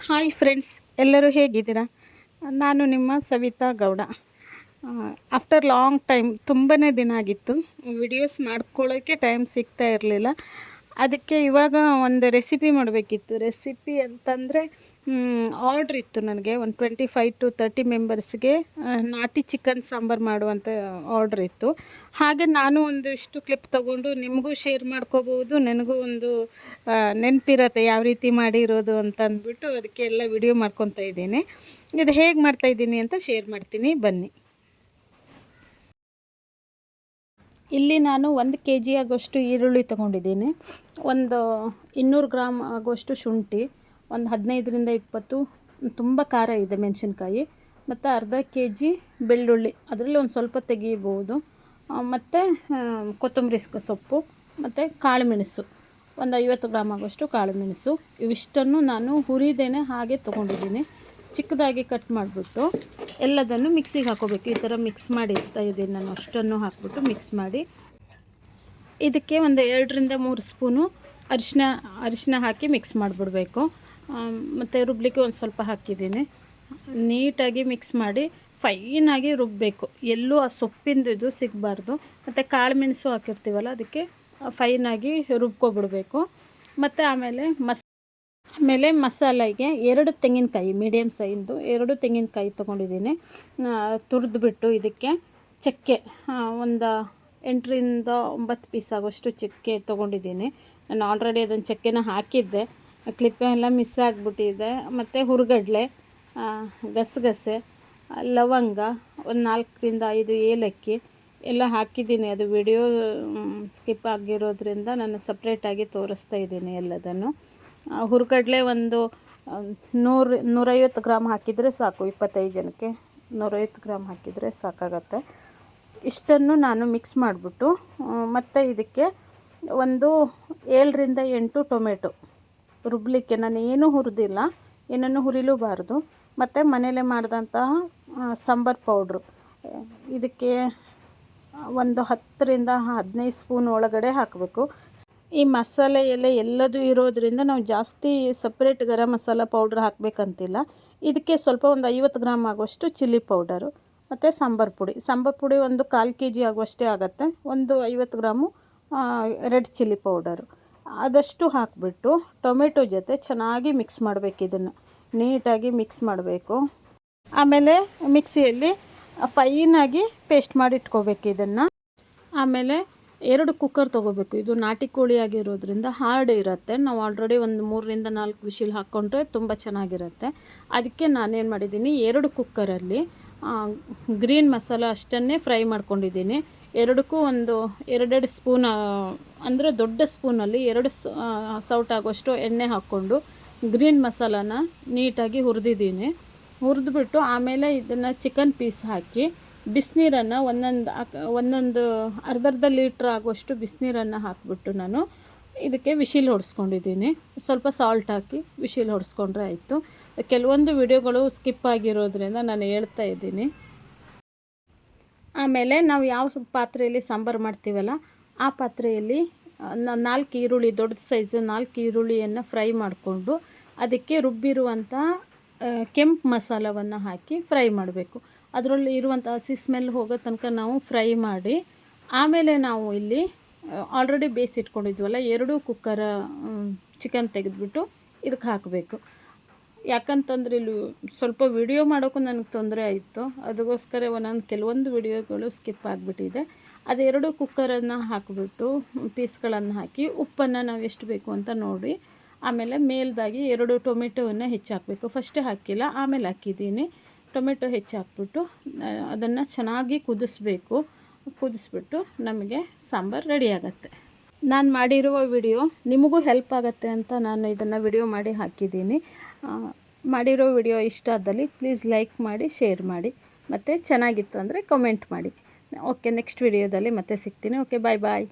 Hi friends, ಎಲ್ಲರೂ ಹೇಗಿದ್ದೀರಾ? ನಾನು ನಿಮ್ಮ Savita Gowda. After long time ತುಂಬಾ ದಿನ ಆಗಿತ್ತು, ವಿಡಿಯೋಸ್ ಮಾಡ್ಕೊಳ್ಳೋಕ್ಕೆ ಟೈಮ್ ಸಿಗ್ತಾ ಇರಲಿಲ್ಲ. ಅದಕ್ಕೆ ಇವಾಗ ಒಂದು ರೆಸಿಪಿ ಮಾಡಬೇಕಿತ್ತು. ರೆಸಿಪಿ ಅಂತಂದರೆ ಆರ್ಡ್ರ್ ಇತ್ತು ನನಗೆ. ಒಂದು 25 to 30 ಮೆಂಬರ್ಸ್ಗೆ ನಾಟಿ ಚಿಕನ್ ಸಾಂಬಾರು ಮಾಡುವಂಥ ಆರ್ಡ್ರ್ ಇತ್ತು. ಹಾಗೆ ನಾನು ಒಂದಿಷ್ಟು ಕ್ಲಿಪ್ ತೊಗೊಂಡು ನಿಮಗೂ ಶೇರ್ ಮಾಡ್ಕೋಬೋದು, ನನಗೂ ಒಂದು ನೆನಪಿರತ್ತೆ ಯಾವ ರೀತಿ ಮಾಡಿರೋದು ಅಂತ ಅಂದ್ಬಿಟ್ಟು ಅದಕ್ಕೆ ಎಲ್ಲ ವಿಡಿಯೋ ಮಾಡ್ಕೊತಾ ಇದ್ದೀನಿ. ಇದು ಹೇಗೆ ಮಾಡ್ತಾಯಿದ್ದೀನಿ ಅಂತ ಶೇರ್ ಮಾಡ್ತೀನಿ, ಬನ್ನಿ. ಇಲ್ಲಿ ನಾನು 1 kg ಆಗೋಷ್ಟು ಈರುಳ್ಳಿ ತೊಗೊಂಡಿದ್ದೀನಿ, ಒಂದು 200 ಗ್ರಾಮ್ ಆಗೋಷ್ಟು ಶುಂಠಿ, ಒಂದು 15 to 20 ತುಂಬ ಖಾರ ಇದೆ ಮೆಣಸಿನ್ಕಾಯಿ, ಮತ್ತು ಅರ್ಧ kg ಬೆಳ್ಳುಳ್ಳಿ, ಅದರಲ್ಲಿ ಒಂದು ಸ್ವಲ್ಪ ತೆಗೀಬೋದು, ಮತ್ತು ಕೊತ್ತಂಬರಿ ಸೊಪ್ಪು, ಮತ್ತು ಕಾಳು ಮೆಣಸು, ಒಂದು 50 ಗ್ರಾಮ್ ಆಗೋಷ್ಟು ಕಾಳು ಮೆಣಸು. ಇವಿಷ್ಟನ್ನು ನಾನು ಹುರಿದೇನೆ ಹಾಗೆ ತೊಗೊಂಡಿದ್ದೀನಿ. ಚಿಕ್ಕದಾಗಿ ಕಟ್ ಮಾಡಿಬಿಟ್ಟು ಎಲ್ಲದನ್ನು ಮಿಕ್ಸಿಗೆ ಹಾಕೋಬೇಕು. ಈ ಥರ ಮಿಕ್ಸ್ ಮಾಡಿ ಇಡ್ತಾ ಇದ್ದೀನಿ ನಾನು. ಅಷ್ಟನ್ನು ಹಾಕ್ಬಿಟ್ಟು ಮಿಕ್ಸ್ ಮಾಡಿ ಇದಕ್ಕೆ ಒಂದು 2 to 3 ಸ್ಪೂನು ಅರಿಶಿನ ಹಾಕಿ ಮಿಕ್ಸ್ ಮಾಡಿಬಿಡಬೇಕು. ಮತ್ತು ರುಬ್ಲಿಕ್ಕೆ ಒಂದು ಸ್ವಲ್ಪ ಹಾಕಿದ್ದೀನಿ. ನೀಟಾಗಿ ಮಿಕ್ಸ್ ಮಾಡಿ ಫೈನಾಗಿ ರುಬ್ಬಬೇಕು. ಎಲ್ಲೂ ಆ ಸೊಪ್ಪಿಂದು ಸಿಗಬಾರ್ದು. ಮತ್ತು ಕಾಳು ಮೆಣಸು ಹಾಕಿರ್ತೀವಲ್ಲ, ಅದಕ್ಕೆ ಫೈನಾಗಿ ರುಬ್ಕೊಬಿಡಬೇಕು. ಮತ್ತು ಆಮೇಲೆ ಮಸಾಲೆಗೆ 2 ತೆಂಗಿನಕಾಯಿ, ಮೀಡಿಯಮ್ ಸೈಜ್ದು 2 ತೆಂಗಿನಕಾಯಿ ತೊಗೊಂಡಿದ್ದೀನಿ. ತುರಿದ್ಬಿಟ್ಟು ಇದಕ್ಕೆ ಚಕ್ಕೆ ಒಂದು 8 to 9 ಪೀಸ್ ಆಗೋಷ್ಟು ಚಕ್ಕೆ ತೊಗೊಂಡಿದ್ದೀನಿ. ನಾನು ಆಲ್ರೆಡಿ ಅದನ್ನು ಚಕ್ಕೆನ ಹಾಕಿದ್ದೆ, ಕ್ಲಿಪ್ಪೆಲ್ಲ ಮಿಸ್ ಆಗಿಬಿಟ್ಟಿದೆ. ಮತ್ತು ಹುರುಗಡ್ಲೆ, ಗಸಗಸೆ, ಲವಂಗ, ಒಂದು 4 to 5 ಏಲಕ್ಕಿ ಎಲ್ಲ ಹಾಕಿದ್ದೀನಿ. ಅದು ವಿಡಿಯೋ ಸ್ಕಿಪ್ ಆಗಿರೋದ್ರಿಂದ ನಾನು ಸಪ್ರೇಟಾಗಿ ತೋರಿಸ್ತಾ ಇದ್ದೀನಿ ಎಲ್ಲದನ್ನು. ಹುರುಗಡ್ಲೆ ಒಂದು 150 ಗ್ರಾಮ್ ಹಾಕಿದರೆ ಸಾಕು. 25 ಜನಕ್ಕೆ 150 ಗ್ರಾಮ್ ಹಾಕಿದರೆ ಸಾಕಾಗತ್ತೆ. ಇಷ್ಟನ್ನು ನಾನು ಮಿಕ್ಸ್ ಮಾಡಿಬಿಟ್ಟು ಮತ್ತು ಇದಕ್ಕೆ ಒಂದು 7 to 8 ಟೊಮೆಟೊ ರುಬ್ಲಿಕ್ಕೆ. ನಾನು ಏನೂ ಹುರಿದಿಲ್ಲ, ಏನನ್ನು ಹುರಿಲೂಬಾರ್ದು. ಮತ್ತು ಮನೇಲೆ ಮಾಡಿದಂತಹ ಸಾಂಬಾರು ಪೌಡ್ರು, ಇದಕ್ಕೆ ಒಂದು 10 to 15 ಸ್ಪೂನ್ ಒಳಗಡೆ ಹಾಕಬೇಕು. ಈ ಮಸಾಲೆ ಎಲ್ಲದೂ ಇರೋದ್ರಿಂದ ನಾವು ಜಾಸ್ತಿ ಸಪ್ರೇಟ್ ಗರಂ ಮಸಾಲ ಪೌಡ್ರ್ ಹಾಕಬೇಕಂತಿಲ್ಲ. ಇದಕ್ಕೆ ಸ್ವಲ್ಪ ಒಂದು 50 ಗ್ರಾಮ್ ಆಗೋಷ್ಟು ಚಿಲ್ಲಿ ಪೌಡರು, ಮತ್ತು ಸಾಂಬಾರು ಪುಡಿ ಒಂದು 1/4 kg ಆಗುವಷ್ಟೇ ಆಗುತ್ತೆ. ಒಂದು 50 ಗ್ರಾಮು ರೆಡ್ ಚಿಲ್ಲಿ ಪೌಡರು ಆದಷ್ಟು ಹಾಕಿಬಿಟ್ಟು ಟೊಮೆಟೊ ಜೊತೆ ಚೆನ್ನಾಗಿ ಮಿಕ್ಸ್ ಮಾಡಬೇಕು. ಇದನ್ನು ನೀಟಾಗಿ ಮಿಕ್ಸ್ ಮಾಡಬೇಕು. ಆಮೇಲೆ ಮಿಕ್ಸಿಯಲ್ಲಿ ಫೈನಾಗಿ ಪೇಸ್ಟ್ ಮಾಡಿ ಇಟ್ಕೋಬೇಕು ಇದನ್ನು. ಆಮೇಲೆ 2 ಕುಕ್ಕರ್ ತೊಗೋಬೇಕು. ಇದು ನಾಟಿ ಕೋಳಿ ಆಗಿರೋದ್ರಿಂದ ಹಾರ್ಡ್ ಇರುತ್ತೆ. ನಾವು ಆಲ್ರೆಡಿ ಒಂದು 3 to 4 ವಿಶಿಲ್ ಹಾಕ್ಕೊಂಡ್ರೆ ತುಂಬ ಚೆನ್ನಾಗಿರುತ್ತೆ. ಅದಕ್ಕೆ ನಾನೇನು ಮಾಡಿದ್ದೀನಿ, 2 ಕುಕ್ಕರಲ್ಲಿ ಗ್ರೀನ್ ಮಸಾಲ ಅಷ್ಟನ್ನೇ ಫ್ರೈ ಮಾಡ್ಕೊಂಡಿದ್ದೀನಿ. ಎರಡಕ್ಕೂ ಒಂದು 2 ಸ್ಪೂನ್, ಅಂದರೆ ದೊಡ್ಡ ಸ್ಪೂನಲ್ಲಿ 2 ಸೌಟ್ ಆಗೋಷ್ಟು ಎಣ್ಣೆ ಹಾಕ್ಕೊಂಡು ಗ್ರೀನ್ ಮಸಾಲಾನ ನೀಟಾಗಿ ಹುರಿದ್ಬಿಟ್ಟು ಆಮೇಲೆ ಇದನ್ನು ಚಿಕನ್ ಪೀಸ್ ಹಾಕಿ ಬಿಸಿನೀರನ್ನು ಒಂದೊಂದು ಅರ್ಧ ಲೀಟ್ರ್ ಆಗುವಷ್ಟು ಬಿಸಿನೀರನ್ನು ಹಾಕಿಬಿಟ್ಟು ನಾನು ಇದಕ್ಕೆ ವಿಶಿಲ್ ಹೊಡೆಸ್ಕೊಂಡಿದ್ದೀನಿ. ಸ್ವಲ್ಪ ಸಾಲ್ಟ್ ಹಾಕಿ ವಿಶಿಲ್ ಹೊಡೆಸ್ಕೊಂಡ್ರೆ ಆಯಿತು. ಕೆಲವೊಂದು ವಿಡಿಯೋಗಳು ಸ್ಕಿಪ್ ಆಗಿರೋದ್ರಿಂದ ನಾನು ಹೇಳ್ತಾ ಇದ್ದೀನಿ. ಆಮೇಲೆ ನಾವು ಯಾವ ಪಾತ್ರೆಯಲ್ಲಿ ಸಾಂಬಾರು ಮಾಡ್ತೀವಲ್ಲ, ಆ ಪಾತ್ರೆಯಲ್ಲಿ 4 ಈರುಳ್ಳಿ, ದೊಡ್ಡ ಸೈಜು 4 ಈರುಳ್ಳಿಯನ್ನು ಫ್ರೈ ಮಾಡಿಕೊಂಡು ಅದಕ್ಕೆ ರುಬ್ಬಿರುವಂಥ ಕೆಂಪು ಮಸಾಲವನ್ನು ಹಾಕಿ ಫ್ರೈ ಮಾಡಬೇಕು. ಅದರಲ್ಲಿ ಇರುವಂಥ ಹಸಿ ಸ್ಮೆಲ್ ಹೋಗೋ ತನಕ ನಾವು ಫ್ರೈ ಮಾಡಿ, ಆಮೇಲೆ ನಾವು ಇಲ್ಲಿ ಆಲ್ರೆಡಿ ಬೇಯಿಸಿಟ್ಕೊಂಡಿದ್ವಲ್ಲ 2 ಕುಕ್ಕರ ಚಿಕನ್ ತೆಗೆದುಬಿಟ್ಟು ಇದಕ್ಕೆ ಹಾಕಬೇಕು. ಯಾಕಂತಂದರೆ ಇಲ್ಲಿ ಸ್ವಲ್ಪ ವಿಡಿಯೋ ಮಾಡೋಕ್ಕೂ ನನಗೆ ತೊಂದರೆ ಆಯಿತು. ಅದಕ್ಕೋಸ್ಕರ ಕೆಲವೊಂದು ವಿಡಿಯೋಗಳು ಸ್ಕಿಪ್ ಆಗಿಬಿಟ್ಟಿದೆ. ಅದು 2 ಕುಕ್ಕರನ್ನು ಹಾಕಿಬಿಟ್ಟು ಪೀಸ್ಗಳನ್ನು ಹಾಕಿ ಉಪ್ಪನ್ನು ನಾವು ಎಷ್ಟು ಬೇಕು ಅಂತ ನೋಡಿ, ಆಮೇಲೆ ಮೇಲ್ದಾಗಿ 2 ಟೊಮೆಟೊವನ್ನು ಹೆಚ್ಚಾಕಬೇಕು. ಫಸ್ಟೇ ಹಾಕಿಲ್ಲ, ಆಮೇಲೆ ಹಾಕಿದ್ದೀನಿ. ಟೊಮೆಟೊ ಹೆಚ್ಚಾಕ್ಬಿಟ್ಟು ಅದನ್ನು ಚೆನ್ನಾಗಿ ಕುದಿಸ್ಬಿಟ್ಟು ನಮಗೆ ಸಾಂಬಾರು ರೆಡಿ ಆಗುತ್ತೆ. ನಾನು ಮಾಡಿರುವ ವಿಡಿಯೋ ನಿಮಗೂ ಹೆಲ್ಪ್ ಆಗುತ್ತೆ ಅಂತ ನಾನು ಇದನ್ನು ವಿಡಿಯೋ ಮಾಡಿ ಹಾಕಿದ್ದೀನಿ. ಮಾಡಿರೋ ವಿಡಿಯೋ ಇಷ್ಟ ಆದಲ್ಲಿ ಪ್ಲೀಸ್ ಲೈಕ್ ಮಾಡಿ, ಶೇರ್ ಮಾಡಿ, ಮತ್ತು ಚೆನ್ನಾಗಿತ್ತು ಅಂದರೆ ಕಮೆಂಟ್ ಮಾಡಿ. ಓಕೆ, ನೆಕ್ಸ್ಟ್ ವಿಡಿಯೋದಲ್ಲಿ ಮತ್ತೆ ಸಿಗ್ತೀನಿ. ಓಕೆ, ಬಾಯ್.